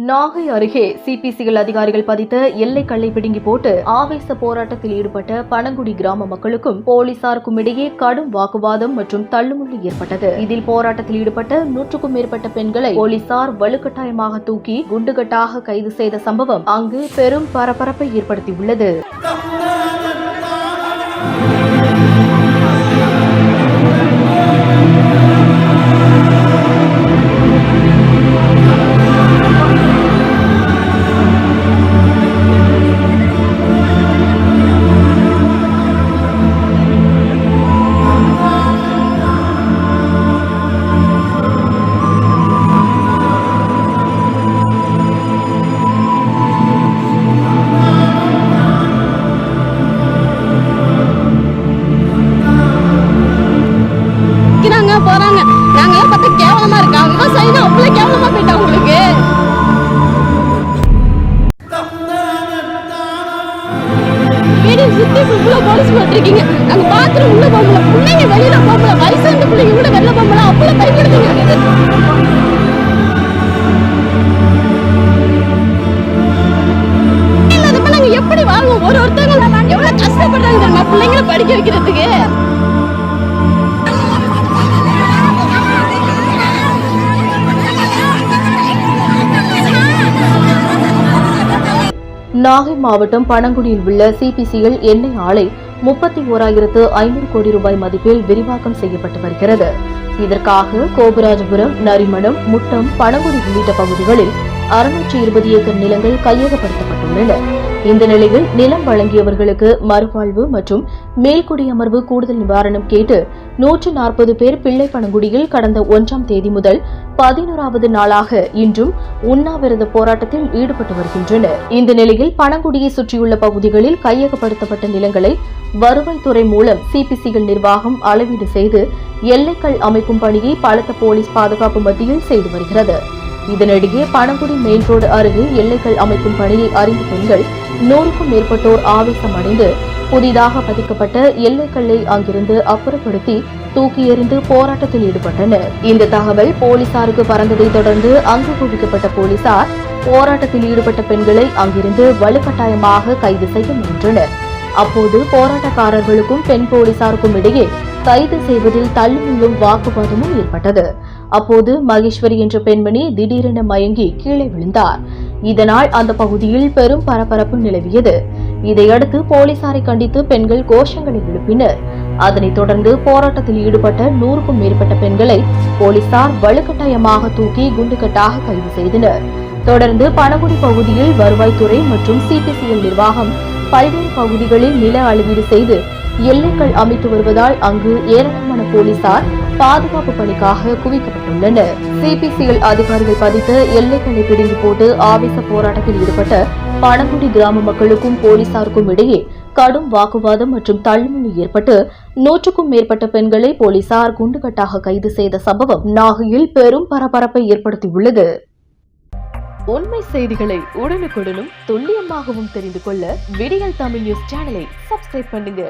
நாகை அருகே சிபிசிஎல் அதிகாரிகள் பதித்த எல்லை கல்லை பிடுங்கி போட்டு ஆவேச போராட்டத்தில் ஈடுபட்ட பனங்குடி கிராம மக்களுக்கும் போலீசாருக்கும் இடையே கடும் வாக்குவாதம் மற்றும் தள்ளுமுள்ளு ஏற்பட்டது. இதில் போராட்டத்தில் ஈடுபட்ட 100க்கும் மேற்பட்ட பெண்களை போலீசார் வலுக்கட்டாயமாக தூக்கி குண்டுகட்டாக கைது செய்த சம்பவம் அங்கு பெரும் பரபரப்பை ஏற்படுத்தியுள்ளது. போறாங்க. நாங்க பார்த்தா கேவலமா இருக்கா? விவசாயினா அவ்வளவு கேவலமா போயிட்டா உங்களுக்கு. வீடு சுத்தி ஃபுல்லா போலீஸ் போட்டுருக்கீங்க. நாங்க பாத்ரூம் உள்ள போகல, பிள்ளைங்க வெளியில போகல, வயசான பிள்ளைங்க கூட வெளில போகல, அவ்வளவு பயப்படுத்துங்க. இல்லாதப்ப நாங்க எப்படி வாழ்வோம்? ஒருத்தவங்க எவ்வளவு கஷ்டப்படுறாங்க தெரியுமா பிள்ளைங்களை படிக்க வைக்கிறதுக்கு. நாகை மாவட்டம் பனங்குடியில் உள்ள சிபிசிஎல் எண்ணெய் ஆலை 31,500 கோடி ரூபாய் மதிப்பில் விரிவாக்கம் செய்யப்பட்டு வருகிறது. இதற்காக கோபுராஜபுரம், நரிமணம், முட்டம், பனங்குடி உள்ளிட்ட பகுதிகளில் 620 ஏக்கர் நிலங்கள் கையகப்படுத்தப்பட்டுள்ளன. இந்த நிலையில் நிலம் வழங்கியவர்களுக்கு மறுவாழ்வு மற்றும் மேல்குடியமர்வு கூடுதல் நிவாரணம் கேட்டு 140 பேர் பிள்ளைப்பனங்குடியில் கடந்த 1ஆம் தேதி முதல் 11வது நாளாக இன்றும் உண்ணாவிரத போராட்டத்தில் ஈடுபட்டு வருகின்றனர். இந்த நிலையில் பனங்குடியை சுற்றியுள்ள பகுதிகளில் கையகப்படுத்தப்பட்ட நிலங்களை வருவாய்த்துறை மூலம் சிபிசிஎல் நிர்வாகம் அளவீடு செய்து எல்லைக்கல் அமைக்கும் பணியை பலத்த போலீஸ் பாதுகாப்பு மத்தியில் செய்து வருகிறது. இதனிடையே பனங்குடி மெயின் ரோடு அருகே எல்லைக்கல் அமைக்கும் பணியை அறிந்த பெண்கள் 100க்கும் மேற்பட்டோர் ஆவேசமடைந்து புதிதாக பதிக்கப்பட்ட எல்லைக்கல்லை அங்கிருந்து அப்புறப்படுத்தி தூக்கி எறிந்து போராட்டத்தில் ஈடுபட்டனர். இந்த தகவல் போலீசாருக்கு பறந்ததை தொடர்ந்து அங்கு குவிக்கப்பட்ட போலீசார் போராட்டத்தில் ஈடுபட்ட பெண்களை அங்கிருந்து வலுக்கட்டாயமாக கைது செய்ய முயன்றனர். அப்போது போராட்டக்காரர்களுக்கும் பெண் போலீசாருக்கும் இடையே கைது செய்வதில் தள்ளுமுள்ளும் வாக்குவாதமும் ஏற்பட்டது. அப்போது மகேஸ்வரி என்ற பெண்மணி திடீரென மயங்கி கீழே விழுந்தார். இதனால் அந்த பகுதியில் பெரும் பரபரப்பு நிலவியது. இதையடுத்து போலீசாரை கண்டித்து பெண்கள் கோஷங்களை எழுப்பினர். அதனைத் தொடர்ந்து போராட்டத்தில் ஈடுபட்ட 100க்கும் மேற்பட்ட பெண்களை போலீசார் வலுக்கட்டாயமாக தூக்கி குண்டுகட்டாக கைது செய்தனர். தொடர்ந்து பனகுடி பகுதியில் வருவாய்த்துறை மற்றும் சிபிசிஎல் நிர்வாகம் பல்வேறு பகுதிகளில் நில அளவீடு செய்து எல்லைகள் அமைத்து வருவதால் அங்கு ஏராளமான போலீசார் பாதுகாப்பு பணிக்காக குவிக்கப்பட்டுள்ளனர். சிபிசிஎல் அதிகாரிகள் பதித்த எல்லைகளை பிடுங்கி போட்டு ஆவேச போராட்டத்தில் ஈடுபட்ட பனங்குடி கிராம மக்களுக்கும் போலீசாருக்கும் இடையே கடும் வாக்குவாதம் மற்றும் தள்ளுமுள்ளு ஏற்பட்டு 100க்கும் மேற்பட்ட பெண்களை போலீசார் குண்டுகட்டாக கைது செய்த சம்பவம் நாகையில் பெரும் பரபரப்பை ஏற்படுத்தியுள்ளது. உண்மை செய்திகளை உடனுக்குடனும் துல்லியமாகவும் தெரிந்து கொள்ள விடியல் தமிழ் நியூஸ் சேனலை சப்ஸ்கிரைப் பண்ணுங்க.